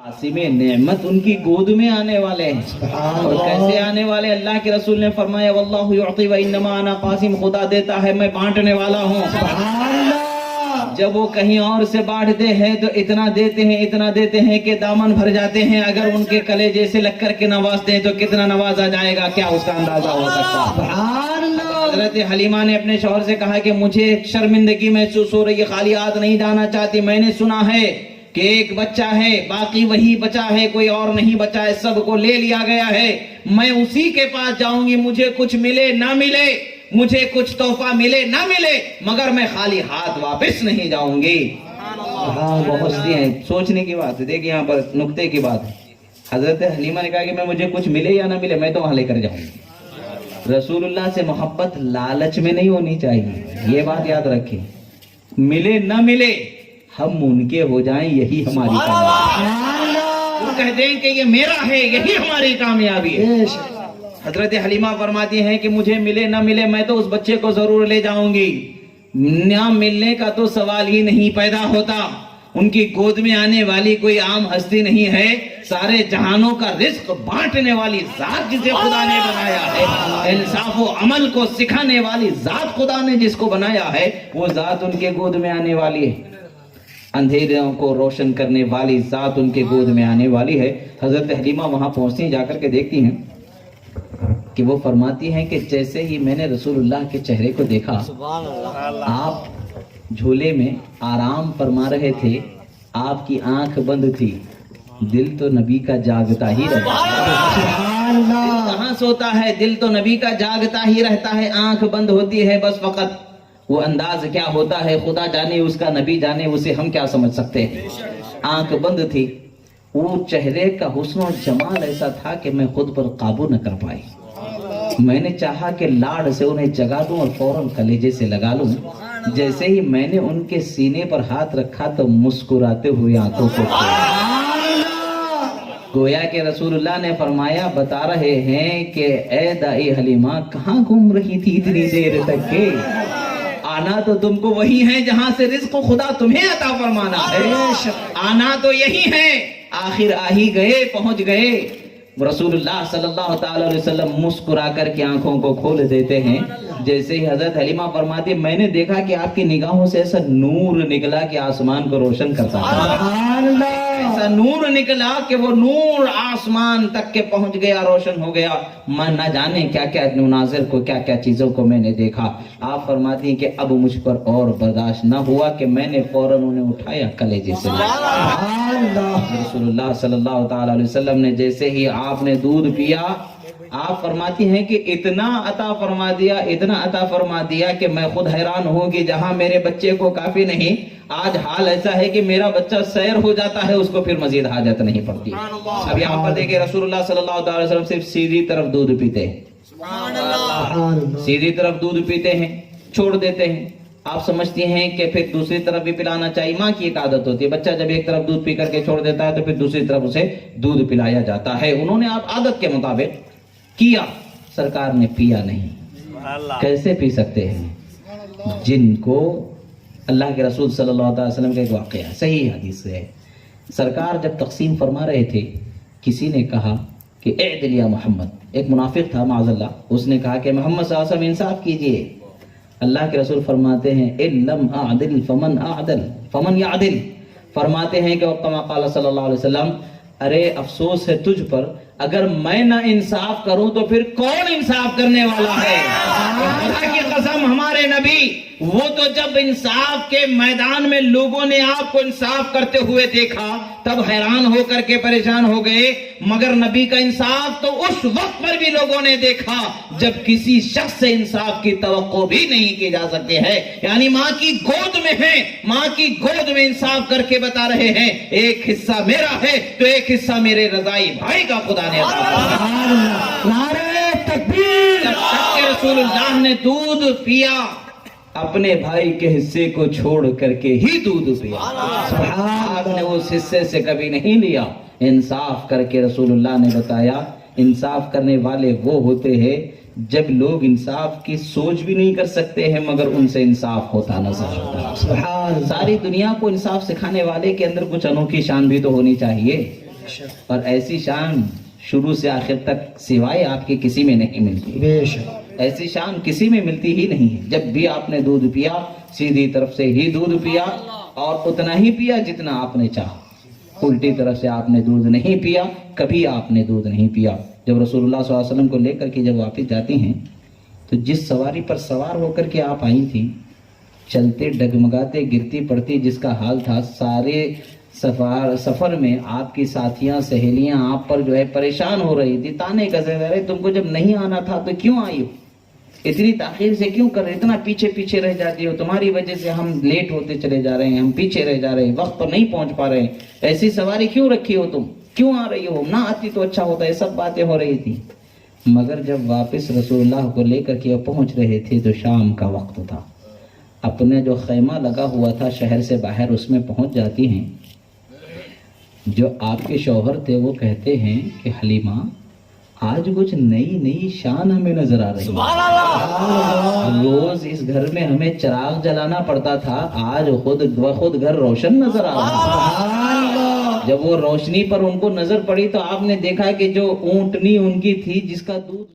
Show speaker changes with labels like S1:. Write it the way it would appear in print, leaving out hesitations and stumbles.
S1: قاسم نعمت ان کی گود میں آنے والے ہیں. اور کیسے آنے والے؟ اللہ کے رسول نے فرمایا واللہ یعطی و انما انا قاسم، خدا دیتا ہے میں بانٹنے والا ہوں. جب وہ کہیں اور سے بانٹتے ہیں تو اتنا دیتے ہیں کہ دامن بھر جاتے ہیں. اگر ان کے کلیجے سے لگ کر کے نوازتے ہیں تو کتنا نوازا جائے گا، کیا اس کا اندازہ ہو سکتا؟ حضرت حلیمہ نے اپنے شوہر سے کہا کہ مجھے شرمندگی محسوس ہو رہی ہے، خالی ہاتھ نہیں جانا چاہتی. میں نے سنا ہے کہ ایک بچہ ہے، باقی وہی بچا ہے، کوئی اور نہیں بچا ہے، سب کو لے لیا گیا ہے. میں اسی کے پاس جاؤں گی، مجھے کچھ ملے نہ ملے، مجھے کچھ تحفہ ملے نہ ملے، مگر میں خالی ہاتھ واپس نہیں جاؤں گی. ہاں پہنچتی ہیں. سوچنے کی بات ہے. دیکھیں یہاں پر نقطے کی بات ہے. حضرت حلیمہ نے کہا کہ مجھے کچھ ملے یا نہ ملے میں تو وہاں لے کر جاؤں گی. رسول اللہ سے محبت لالچ میں نہیں ہونی چاہیے، یہ بات یاد رکھیں. ملے نہ ملے ہم ان کے ہو جائیں، یہی ہماری کامیابی ہے. وہ کہہ دیں کہ یہ میرا ہے، یہی ہماری کامیابی ہے. حضرت حلیمہ فرماتی ہیں کہ مجھے ملے نہ ملے میں تو اس بچے کو ضرور لے جاؤں گی. نہ ملنے کا تو سوال ہی نہیں پیدا ہوتا. ان کی گود میں آنے والی کوئی عام ہستی نہیں ہے، سارے جہانوں کا رزق بانٹنے والی ذات جسے خدا نے بنایا ہے، انصاف و عمل کو سکھانے والی ذات خدا نے جس کو بنایا ہے، وہ ذات ان کے گود میں آنے والی ہے. اندھیروں کو روشن کرنے والی ذات ان کے گود میں آنے والی ہے. حضرت حلیمہ وہاں پہنچتی ہیں، جا کر کے دیکھتی ہیں کہ وہ فرماتی ہیں کہ جیسے ہی میں نے رسول اللہ کے چہرے کو دیکھا، آپ جھولے میں آرام فرما رہے تھے، آپ کی آنکھ بند تھی، دل تو نبی کا جاگتا ہی رہتا ہے. دل کہاں سوتا ہے؟ دل تو نبی کا جاگتا ہی رہتا ہے. آنکھ بند ہوتی ہے بس فقط. وہ انداز کیا ہوتا ہے خدا جانے، اس کا نبی جانے، اسے ہم کیا سمجھ سکتے ہیں. آنکھ بند تھی. وہ چہرے کا حسن و جمال ایسا تھا کہ میں خود پر قابو نہ کر پائی. میں نے چاہا کہ لاڑ سے انہیں جگا دوں اور فوراً کلیجے سے لگا لوں. جیسے ہی میں نے ان کے سینے پر ہاتھ رکھا تو مسکراتے ہوئے آنکھوں کو گویا کہ رسول اللہ نے فرمایا، بتا رہے ہیں کہ اے دائی حلیمہ کہاں گھوم رہی تھی اتنی دیر تک کے؟ آنا تو تم کو وہی ہے جہاں سے رزق خدا تمہیں عطا فرمانا ہے. آنا تو یہی ہے. آخر آ ہی گئے، پہنچ گئے. رسول اللہ صلی اللہ تعالی علیہ وسلم مسکرا کر کے آنکھوں کو کھول دیتے ہیں. جیسے ہی حضرت حلیمہ فرماتی میں نے دیکھا کہ آپ کی نگاہوں سے ایسا نور نکلا کہ آسمان کو روشن کرتا ہے. ایسا نور نکلا کہ وہ نور آسمان تک کے پہنچ گیا، روشن ہو گیا. میں نہ جانے کیا کیا مناظر کو، کیا کیا چیزوں کو میں نے دیکھا. آپ فرماتی ہیں کہ اب مجھ پر اور برداشت نہ ہوا کہ میں نے فوراً انہیں اٹھایا کلیجے سے. رسول اللہ صلی اللہ تعالی علیہ وسلم نے جیسے ہی آپ نے دودھ پیا، آپ فرماتی ہیں کہ اتنا عطا فرما دیا کہ میں خود حیران ہوں کہ جہاں میرے بچے کو کافی نہیں، آج حال ایسا ہے کہ میرا بچہ سیر ہو جاتا ہے، اس کو پھر مزید حاجت نہیں پڑتی. اب یہاں پر دیکھیں رسول اللہ صلی اللہ علیہ وسلم صرف سیدھی طرف دودھ پیتے ہیں، سیدھی طرف دودھ پیتے ہیں، چھوڑ دیتے ہیں. آپ سمجھتی ہیں کہ پھر دوسری طرف بھی پلانا چاہیے. ماں کی ایک عادت ہوتی ہے، بچہ جب ایک طرف دودھ پی کر کے چھوڑ دیتا ہے تو پھر دوسری طرف اسے دودھ پلایا جاتا ہے. انہوں نے آپ عادت کے مطابق کیا، سرکار نے پیا نہیں. کیسے پی سکتے ہیں؟ جن کو اللہ کے رسول صلی اللہ علیہ وسلم کا ایک واقعہ ہے، صحیح حدیث ہے. سرکار جب تقسیم فرما رہے تھے، کسی نے کہا کہ اعدل یا محمد. ایک منافق تھا معاذ اللہ، اس نے کہا کہ محمد صلی اللہ علیہ وسلم انصاف کیجئے. اللہ کے رسول فرماتے ہیں ان لم اعدل فمن یعدل. فرماتے ہیں کہ کما قال صلی اللہ علیہ وسلم، ارے افسوس ہے تجھ پر، اگر میں نہ انصاف کروں تو پھر کون انصاف کرنے والا ہے؟ خدا کی قسم ہمارے نبی، وہ تو جب انصاف کے میدان میں لوگوں نے آپ کو انصاف کرتے ہوئے دیکھا تب حیران ہو کر کے پریشان ہو گئے، مگر نبی کا انصاف تو اس وقت پر بھی لوگوں نے دیکھا جب کسی شخص سے انصاف کی توقع بھی نہیں کی جا سکتی ہے. یعنی ماں کی گود میں ہے، ماں کی گود میں انصاف کر کے بتا رہے ہیں ایک حصہ میرا ہے تو ایک حصہ میرے رضائی بھائی کا خدا نے عطا فرمایا. نعرہ تکبیر. جب تک کہ رسول اللہ نے دودھ پیا، اپنے بھائی کے حصے کو چھوڑ کر کے ہی دودھ پیا. آپ نے اس حصے سے کبھی نہیں لیا. انصاف کر کے رسول اللہ نے بتایا انصاف کرنے والے وہ ہوتے ہیں جب لوگ انصاف کی سوچ بھی نہیں کر سکتے ہیں مگر ان سے انصاف ہوتا نظر آتا ہے. ساری دنیا کو انصاف سکھانے والے کے اندر کچھ انوکھی شان بھی تو ہونی چاہیے. اور ایسی شان شروع سے آخر تک سوائے آپ کے کسی میں نہیں ملتی.
S2: بے شک.
S1: ایسی شان کسی میں ملتی ہی نہیں ہے. جب بھی آپ نے دودھ پیا سیدھی طرف سے ہی دودھ پیا اور اتنا ہی پیا جتنا آپ نے چاہا. الٹی طرف سے آپ نے دودھ نہیں پیا, کبھی آپ نے دودھ نہیں پیا. جب رسول اللہ صلی اللہ علیہ وسلم کو لے کر کے جب واپس جاتی ہیں تو جس سواری پر سوار ہو کر کے آپ آئی تھی, چلتے ڈگمگاتے گرتی پڑتی جس کا حال تھا, سارے سفر میں آپ کی ساتھیاں سہیلیاں آپ پر جو ہے پریشان ہو رہی تھی, تانے کسے دے رہے, تم کو جب نہیں آنا تھا تو کیوں آئی ہو, اتنی تاخیر سے کیوں کر رہے, اتنا پیچھے پیچھے رہ جاتی ہو, تمہاری وجہ سے ہم لیٹ ہوتے چلے جا رہے ہیں, ہم پیچھے رہ جا رہے ہیں, وقت پر نہیں پہنچ پا رہے ہیں, ایسی سواری کیوں رکھی ہو تم, کیوں آ رہی ہو, نہ آتی تو اچھا ہوتا. یہ سب باتیں ہو رہی تھی. مگر جب واپس رسول اللہ کو لے کر کے پہنچ رہے تھے تو شام کا وقت تھا. اپنے جو خیمہ لگا ہوا تھا شہر سے باہر, اس میں پہنچ جاتی ہیں. جو آپ کے شوہر تھے وہ کہتے ہیں کہ حلیمہ آج کچھ نئی شان ہمیں نظر آ رہی ہے. روز اس گھر میں ہمیں چراغ جلانا پڑتا تھا, آج خود بخود گھر روشن نظر آ رہا ہے. جب وہ روشنی پر ان کو نظر پڑی تو آپ نے دیکھا کہ جو اونٹنی ان کی تھی جس کا دودھ